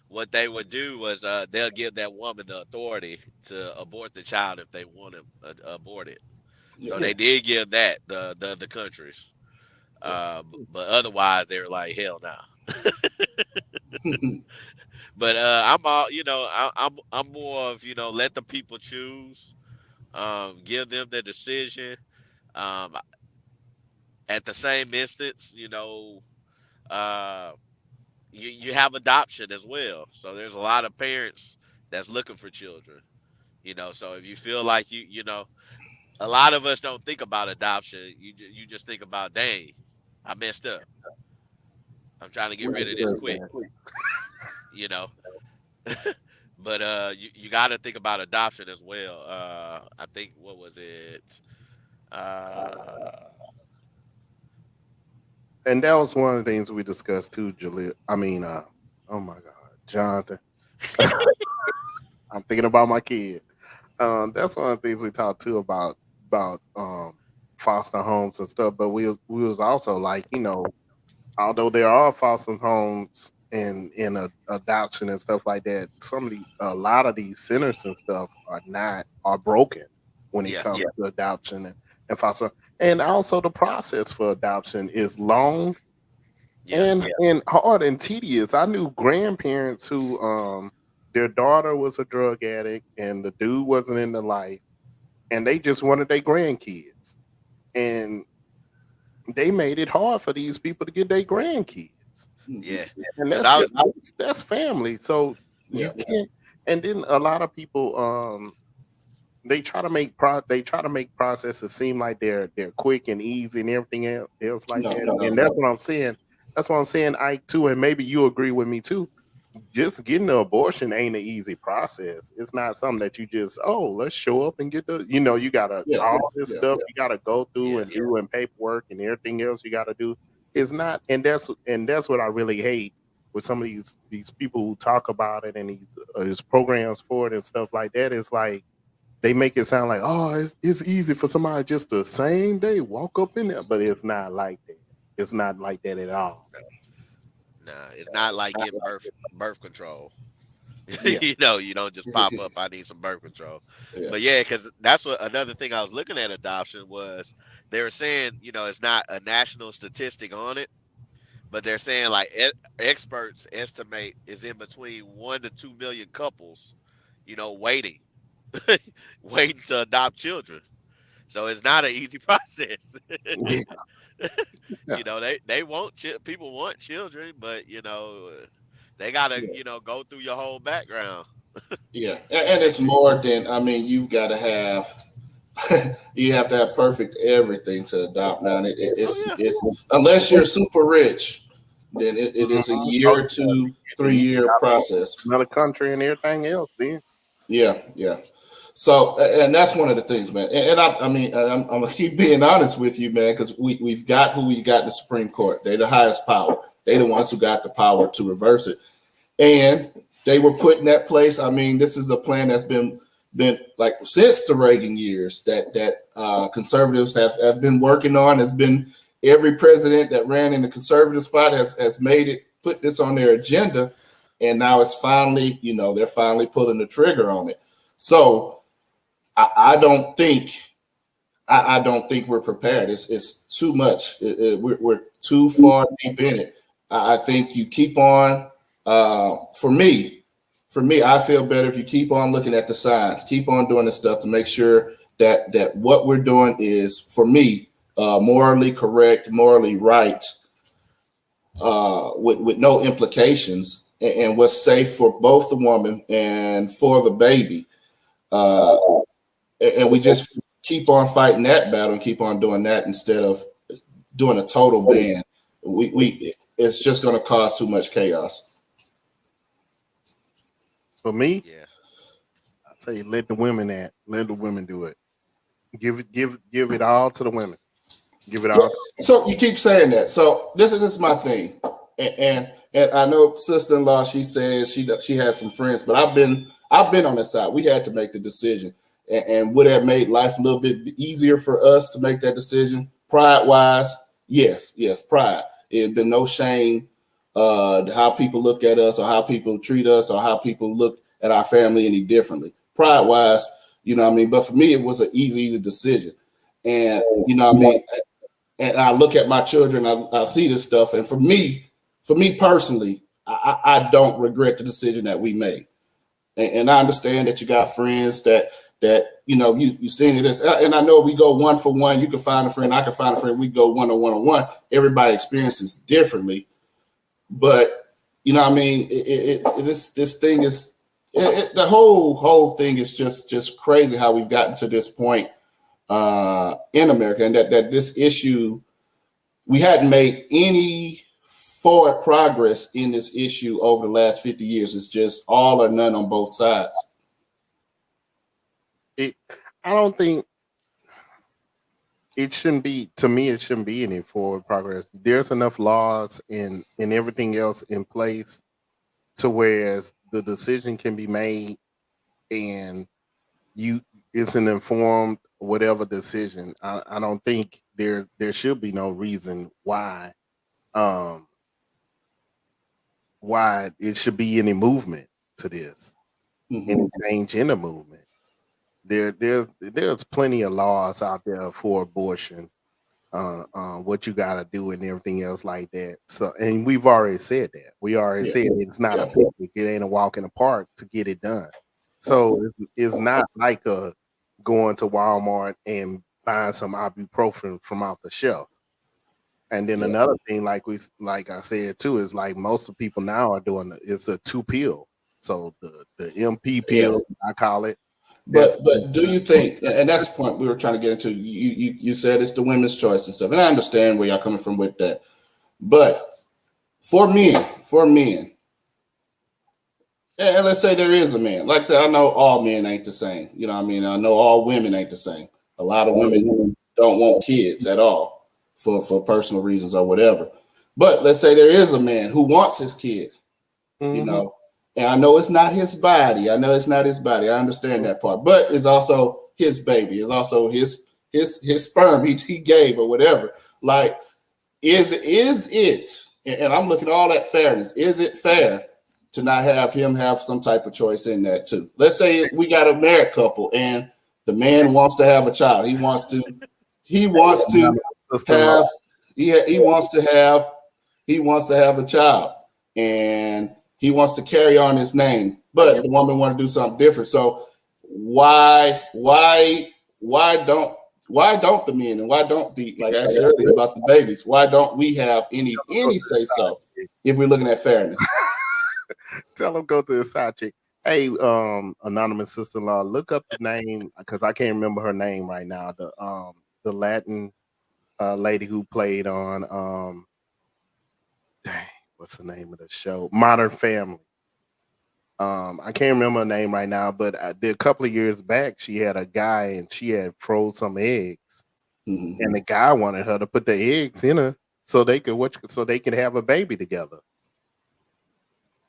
what they would do was they'll give that woman the authority to abort the child if they want to abort it. So they did give that the countries, but otherwise they're like hell no. But I'm all I'm more of let the people choose, give them the decision. Um, at the same instance, uh, you have adoption as well. So there's a lot of parents that's looking for children. So if you feel like a lot of us don't think about adoption. You just think about, dang, I messed up. I'm trying to get rid of this quick. you know. But you got to think about adoption as well. I think what was it? And that was one of the things we discussed too, Jaleel. I mean, oh my God, Jonathan. I'm thinking about my kid. That's one of the things we talked too about foster homes and stuff. But we was also like, although there are foster homes and in adoption and stuff like that, a lot of these centers and stuff are broken when it comes to adoption and foster. And also the process for adoption is long and hard and tedious. I knew grandparents who their daughter was a drug addict and the dude wasn't in the life, and they just wanted their grandkids. And they made it hard for these people to get their grandkids. Yeah. And that's family. So you can't. And then a lot of people they try to make processes seem like they're quick and easy and everything else like that. And that's what I'm saying. That's what I'm saying, Ike, too. And maybe you agree with me too. Just getting an abortion ain't an easy process. It's not something that you just, let's show up and get you gotta all this stuff you gotta go through and do and paperwork and everything else you gotta do. It's not, and that's what I really hate with some of these people who talk about it and these programs for it and stuff like that. It's like they make it sound like, it's easy for somebody just the same day walk up in there, but it's not like that. It's not like that at all. Nah, it's not like getting birth control. You don't just pop up, I need some birth control. But because that's what another thing I was looking at adoption was they were saying, it's not a national statistic on it, but they're saying like experts estimate is in between 1 to 2 million couples, waiting, waiting to adopt children. So it's not an easy process. Yeah. Yeah. They want people want children, but they gotta Yeah. go through your whole background. Yeah. And it's more than, I mean, you've got to have you have to have perfect everything to adopt now. And Oh yeah, it's unless you're super rich, then it is a year Oh, or 2, 3 year process. another country and everything else. Then Yeah, yeah. So, and that's one of the things, man. And I mean, I'm gonna keep being honest with you, man, because we've got who we got in the Supreme Court. They're the highest power. They're the ones who got the power to reverse it, and they were put in that place. I mean, this is a plan that's been like since the Reagan years that conservatives have been working on. Has been every president that ran in the conservative spot has made it, put this on their agenda, and now it's finally, they're finally pulling the trigger on it. So I don't think we're prepared. It's too much. We're too far deep in it. I think you keep on. For me, I feel better if you keep on looking at the signs, keep on doing this stuff to make sure that what we're doing is, for me, morally correct, morally right, with no implications, and what's safe for both the woman and for the baby. And we just keep on fighting that battle and keep on doing that instead of doing a total ban. It's just going to cause too much chaos. for me, yeah. I say let the women do it. Give it all to the women. Give it all. So you keep saying that. So this is my thing, and I know sister-in-law. She says she has some friends, but I've been on this side. We had to make the decision, and would have made life a little bit easier for us to make that decision. Pride-wise, yes, pride. It'd been no shame how people look at us or how people treat us or how people look at our family any differently. Pride-wise, what I mean. But for me, it was an easy decision, and what I mean. And I look at my children, I see this stuff, and for me personally, I don't regret the decision that we made. And I understand that you got friends that you seen it, and I know we go one for one. You can find a friend, I can find a friend. We go one-on-one. Everybody experiences differently, but what I mean. This thing is the whole thing is just crazy how we've gotten to this point in America, and that this issue, we hadn't made any forward progress in this issue over the last 50 years. It's just all or none on both sides. I don't think it shouldn't be. To me, it shouldn't be any forward progress. There's enough laws and everything else in place to where the decision can be made, and it's an informed whatever decision. I don't think there should be no reason why it should be any movement to this, any change in the movement. There's plenty of laws out there for abortion, what you got to do and everything else like that. So, and we've already said that. We already said it's not a picnic. It ain't a walk in the park to get it done. So it's not like going to Walmart and buying some ibuprofen from off the shelf. And then another thing, like I said too, is like most of the people now are doing it's a 2 pill. So the MP pill, I call it. But do you think, and that's the point we were trying to get into, you said it's the women's choice and stuff, and I understand where y'all coming from with that. But for men, and let's say there is a man. Like I said, I know all men ain't the same. You know what I mean? I know all women ain't the same. A lot of women don't want kids at all for personal reasons or whatever. But let's say there is a man who wants his kid, and I know it's not his body. I understand that part, but it's also his baby. It's also his sperm he gave or whatever. Like, is it? And I'm looking at all that fairness. Is it fair to not have him have some type of choice in that too? Let's say we got a married couple and the man wants to have a child. He wants to have a child, and he wants to carry on his name, but the woman want to do something different. So why don't the men, and why don't the, like I asked earlier about the babies, why don't we have any say so if we're looking at fairness? Tell them go to the side chick. Hey, anonymous sister-in-law, look up the name because I can't remember her name right now. The Latin lady who played on what's the name of the show? Modern Family. I can't remember her name right now, but a couple of years back, she had a guy and she had froze some eggs, and the guy wanted her to put the eggs in her so they could have a baby together.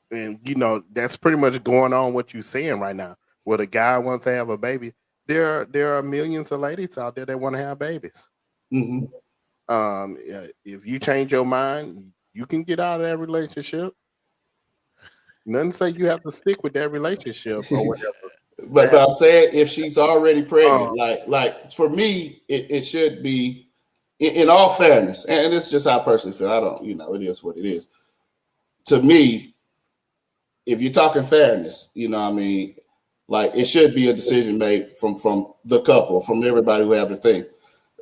And that's pretty much going on what you're saying right now. Where the guy wants to have a baby, there are millions of ladies out there that want to have babies. If you change your mind, you can get out of that relationship. Nothing say you have to stick with that relationship or whatever. But I'm saying if she's already pregnant, like for me, it should be in all fairness, and it's just how I personally feel. I don't, it is what it is. To me, if you're talking fairness, like it should be a decision made from the couple, from everybody who have the thing.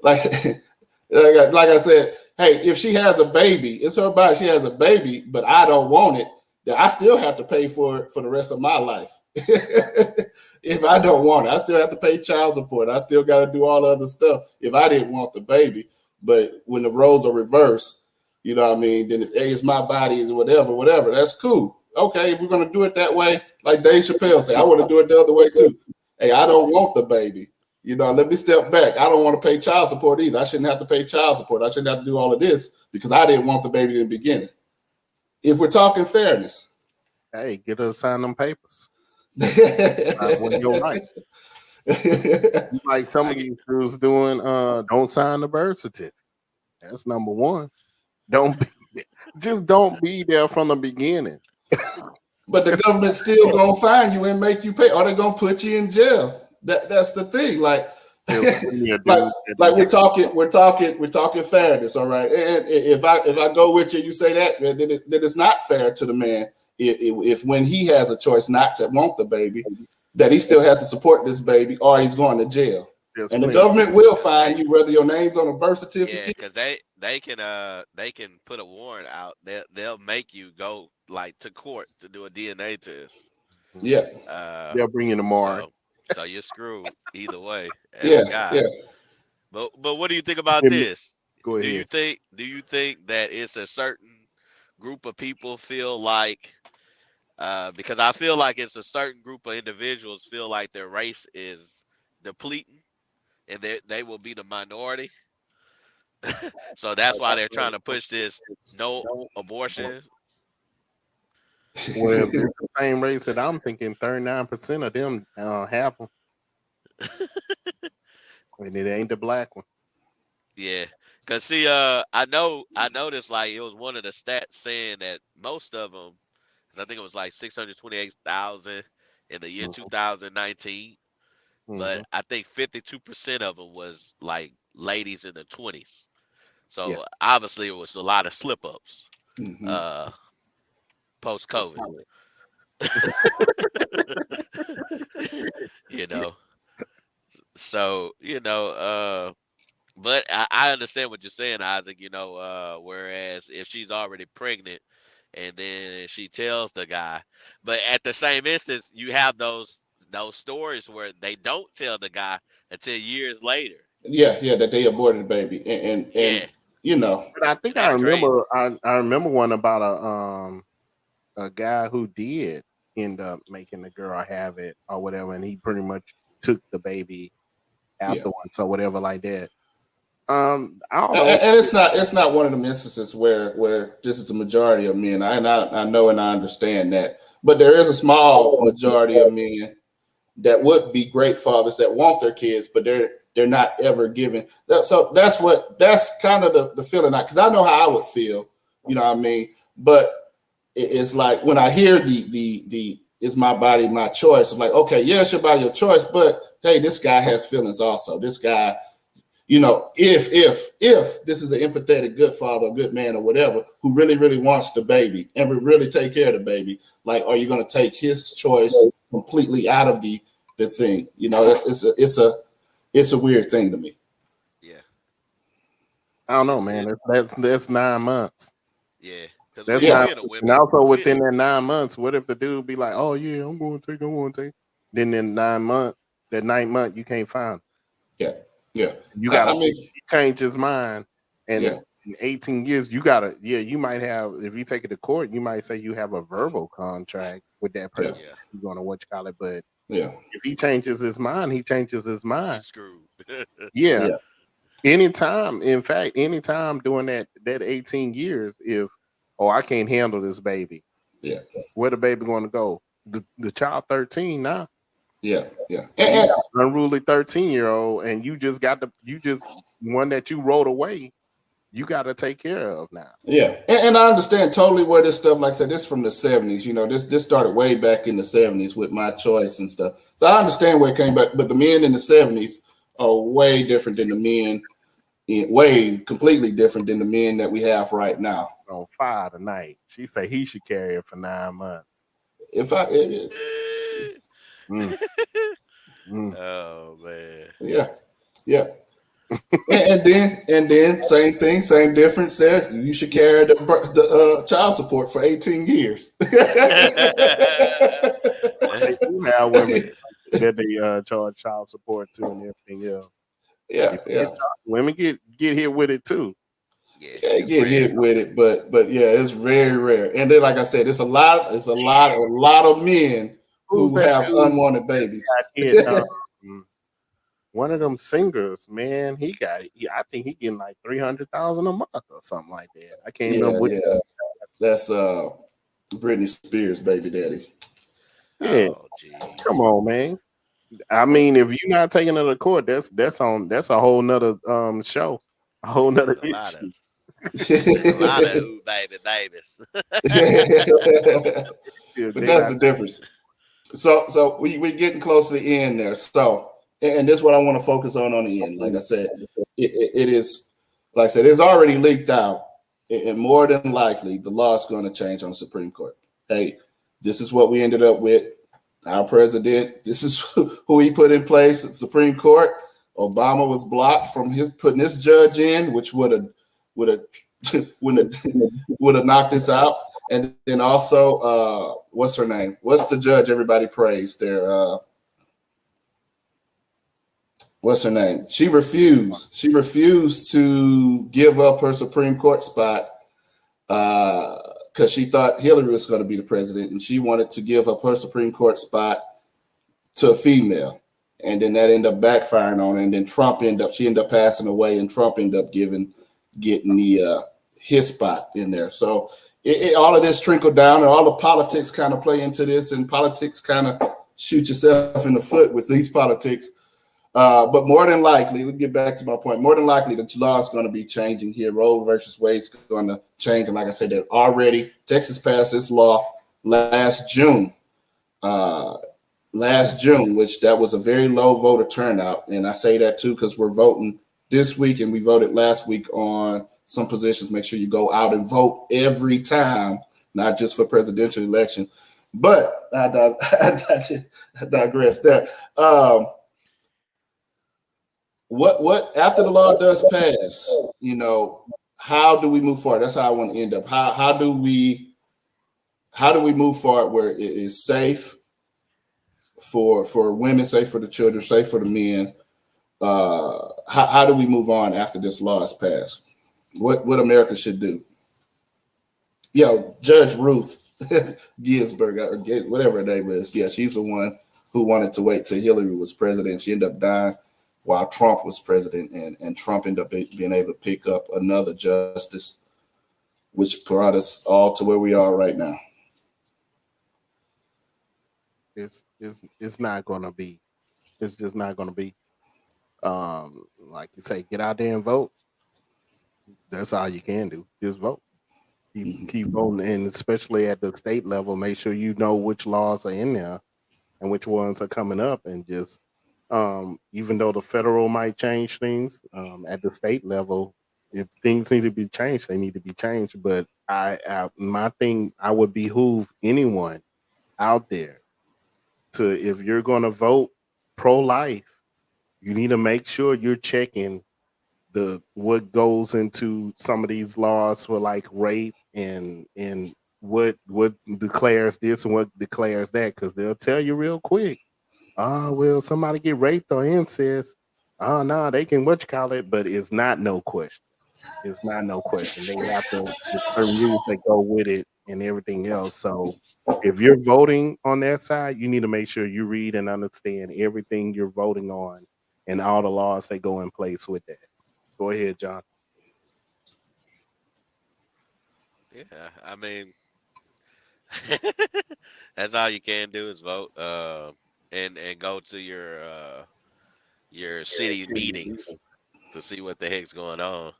Like I said, hey, if she has a baby, it's her body. She has a baby, but I don't want it. Then I still have to pay for it for the rest of my life. If I don't want it, I still have to pay child support. I still got to do all the other stuff if I didn't want the baby. But when the roles are reversed, then it's my body, is whatever. That's cool. Okay, if we're going to do it that way, like Dave Chappelle said, I want to do it the other way too. Hey, I don't want the baby. Let me step back. I don't want to pay child support either. I shouldn't have to pay child support. I shouldn't have to do all of this because I didn't want the baby in the beginning. If we're talking fairness. Hey, get her to sign them papers. When you're right. Like some of you crews doing, don't sign the birth certificate. That's number one. Don't be there from the beginning. But the government's still gonna fine you and make you pay, or they're gonna put you in jail. That's the thing. Like we're talking fairness, all right. And if I go with you, you say that, then it's not fair to the man if when he has a choice not to want the baby, that he still has to support this baby, or he's going to jail. And the government will fine you whether your name's on a birth certificate. Yeah, because they can put a warrant out. They'll make you go like to court to do a DNA test. Yeah, they'll bring you tomorrow. So you're screwed either way. Yeah. But what do you think about this? Go ahead. Do you think that it's a certain group of people feel like? Because I feel like it's a certain group of individuals feel like their race is depleting, and they will be the minority. So that's why they're trying to push this no abortion. Well, if it's the same race that I'm thinking, 39% of them have them. And it ain't the black one. Yeah, because see, I noticed like it was one of the stats saying that most of them, because I think it was like 628,000 in the year 2019, but I think 52% of them was like ladies in the 20s. So obviously it was a lot of slip ups. Post COVID. So but I understand what you're saying, Isaac. Whereas if she's already pregnant and then she tells the guy, but at the same instance, you have those stories where they don't tell the guy until years later. Yeah, that they aborted the baby, and But I think I remember one about a guy who did end up making the girl have it or whatever, and he pretty much took the baby afterwards or whatever like that. I don't know. And it's not one of them instances where this is the majority of men. I know and I understand that, but there is a small majority of men that would be great fathers that want their kids, but they're not ever given. So that's kind of the feeling, because I know how I would feel, you know what I mean? But it's like when I hear the it's my body, my choice. I'm like, okay, yeah, it's your body, your choice, but hey, this guy has feelings also. This guy, you know, if this is an empathetic good father, a good man, or whatever, who really, really wants the baby and will really take care of the baby, like, are you going to take his choice completely out of the thing? You know, it's a weird thing to me. Yeah. I don't know, man. That's 9 months. Yeah. Because That's Yeah. not, and also within that 9 months, what if the dude be like, "Oh yeah, I'm going to take." Then in 9 months, that 9th month, you can't find him. Yeah. You got I to mean, change his mind, and yeah. in 18 years, you gotta, you might have, if you take it to court, you might say you have a verbal contract with that Yeah. person. You're gonna what you call it, but Yeah. if he changes his mind, he changes his mind. He's screwed. Yeah. Yeah. Anytime, in fact, anytime during that 18 years, if I can't handle this baby, Yeah. where the baby going to go? The child 13 now. Yeah. Yeah. And unruly 13-year-old, and you just one that you wrote away, you got to take care of now. Yeah, and I understand totally where this stuff, like I said, this from the 70s. You know, this started way back in the 70s with My Choice and stuff. So I understand where it came back, but the men in the 70s are way different than the men, way completely different than the men that we have right now. On fire tonight. She say he should carry it for 9 months. Oh man. Yeah. and then same thing, same difference there. You should carry the child support for 18 years. They do have women that they charge child support to and everything else. Yeah. Women get hit with it too. Yeah, get hit with it, but yeah, it's very rare. And then, like I said, it's a lot of men who have unwanted babies. One of them singers, man, I think he getting like 300,000 a month or something like that. I can't remember. Yeah, that's Britney Spears' baby daddy. Yeah, come on, man. I mean, if you're not taking it to court, that's a whole nother show, a whole nother issue. A lot of babies. But that's the difference. So we're getting close to the end there. So, and this is what I want to focus on the end. Like I said, it is, like I said, it's already leaked out, and more than likely the law is going to change on the Supreme Court. Hey, this is what we ended up with. Our president, this is who he put in place at the Supreme Court. Obama was blocked from putting this judge in, which would have knocked this out. And then also, what's her name? What's the judge everybody praised there? What's her name? She refused. She refused to give up her Supreme Court spot because she thought Hillary was going to be the president, and she wanted to give up her Supreme Court spot to a female. And then that ended up backfiring on her. And then she ended up passing away, and Trump ended up getting his spot in there. So all of this trickled down, and all the politics kind of play into this, and politics kind of shoot yourself in the foot with these politics. But more than likely, we'll get back to my point. More than likely, the law is going to be changing here. Roe versus Wade is going to change. And like I said, that already Texas passed this law last June, which that was a very low voter turnout. And I say that too because we're voting this week, and we voted last week on some positions. Make sure you go out and vote every time, not just for presidential election. But I digress there. What after the law does pass, how do we move forward? That's how I want to end up. How do we move forward where it is safe for women, safe for the children, safe for the men? How do we move on after this law is passed? What America should do? Judge Ruth Ginsburg, or whatever her name is. Yeah, she's the one who wanted to wait till Hillary was president. She ended up dying while Trump was president, and Trump ended up being able to pick up another justice, which brought us all to where we are right now. It's not gonna be. It's just not gonna be. Like you say, get out there and vote. That's all you can do. Just vote. Keep voting, and especially at the state level, make sure you know which laws are in there and which ones are coming up, and just Even though the federal might change things, at the state level, if things need to be changed, they need to be changed. But my thing, I would behoove anyone out there to, if you're going to vote pro-life, you need to make sure you're checking what goes into some of these laws for like rape and what declares this and what declares that, because they'll tell you real quick, well, somebody get raped or incest, no, they can but it's not no question. It's not no question. They have to certain rules that go with it and everything else. So if you're voting on that side, you need to make sure you read and understand everything you're voting on and all the laws that go in place with that. Go ahead, John. Yeah, I mean, that's all you can do is vote, and go to your city meetings to see what the heck's going on.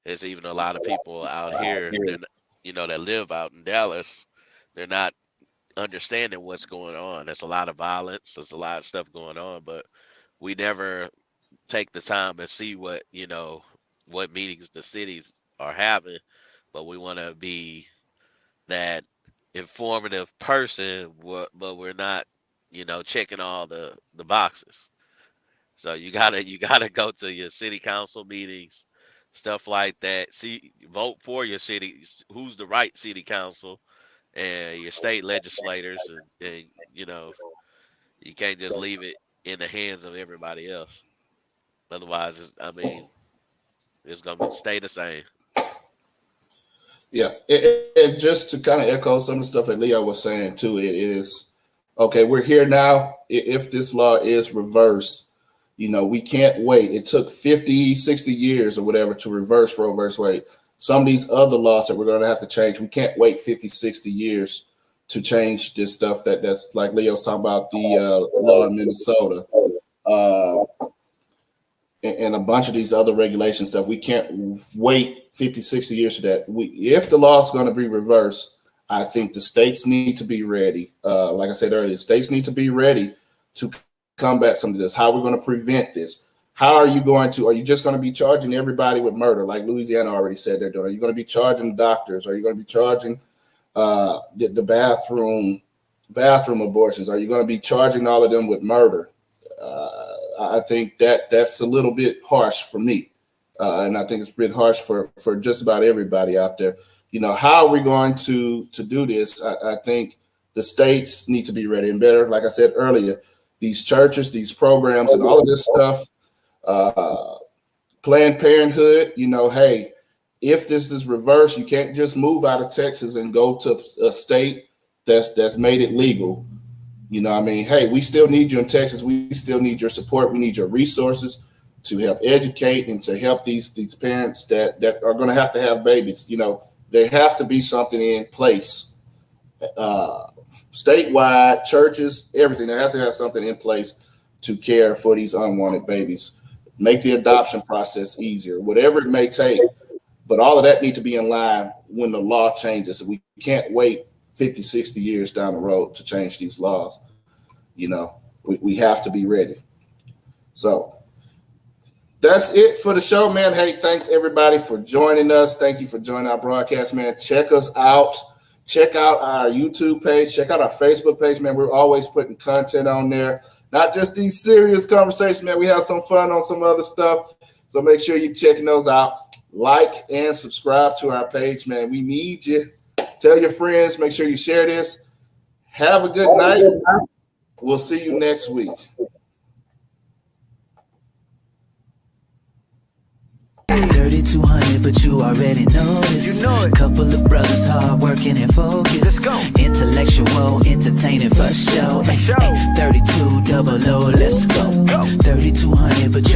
There's even a lot of people out here, that live out in Dallas. They're not understanding what's going on. There's a lot of violence. There's a lot of stuff going on, but we never take the time and see what meetings the cities are having. But we want to be that informative person, but we're not, checking all the boxes. So you gotta go to your city council meetings, stuff like that. See, vote for your city. Who's the right city council and your state legislators, and you can't just leave it in the hands of everybody else. Otherwise, it's gonna stay the same. Yeah, it just to kind of echo some of the stuff that Leo was saying too, it is, okay, we're here now. If this law is reversed, we can't wait. It took 50, 60 years or whatever to reverse Roe versus Wade. Some of these other laws that we're going to have to change, we can't wait 50, 60 years to change this stuff that's like Leo's talking about, the law in Minnesota. And a bunch of these other regulation stuff. We can't wait 50, 60 years for that. If the law is going to be reversed, I think the states need to be ready. Like I said earlier, states need to be ready to combat some of this. How are we going to prevent this? How are you just going to be charging everybody with murder, like Louisiana already said they're doing? Are you going to be charging doctors? Are you going to be charging the bathroom abortions? Are you going to be charging all of them with murder? I think that's a little bit harsh for me. And I think it's a bit harsh for just about everybody out there. How are we going to do this? I think the states need to be ready and better. Like I said earlier, these churches, these programs, and all of this stuff, Planned Parenthood, hey, if this is reversed, you can't just move out of Texas and go to a state that's made it legal. Hey, we still need you in Texas. We still need your support. We need your resources to help educate and to help these parents that are going to have babies. There have to be something in place, statewide, churches, everything. They have to have something in place to care for these unwanted babies. Make the adoption process easier, whatever it may take. But all of that need to be in line when the law changes. We can't wait 50, 60 years down the road to change these laws. We have to be ready. So that's it for the show, man. Hey, thanks everybody for joining us. Thank you for joining our broadcast, man. Check us out. Check out our YouTube page. Check out our Facebook page, man. We're always putting content on there. Not just these serious conversations, man. We have some fun on some other stuff. So make sure you're checking those out. Like and subscribe to our page, man. We need you. Tell your friends. Make sure you share this. Have a good night. We'll see you next week. $3,200, but you already know this. Couple of brothers hard working and focused. Let's go. Intellectual, entertaining for show. 32 double O, let's go. $3,200, but you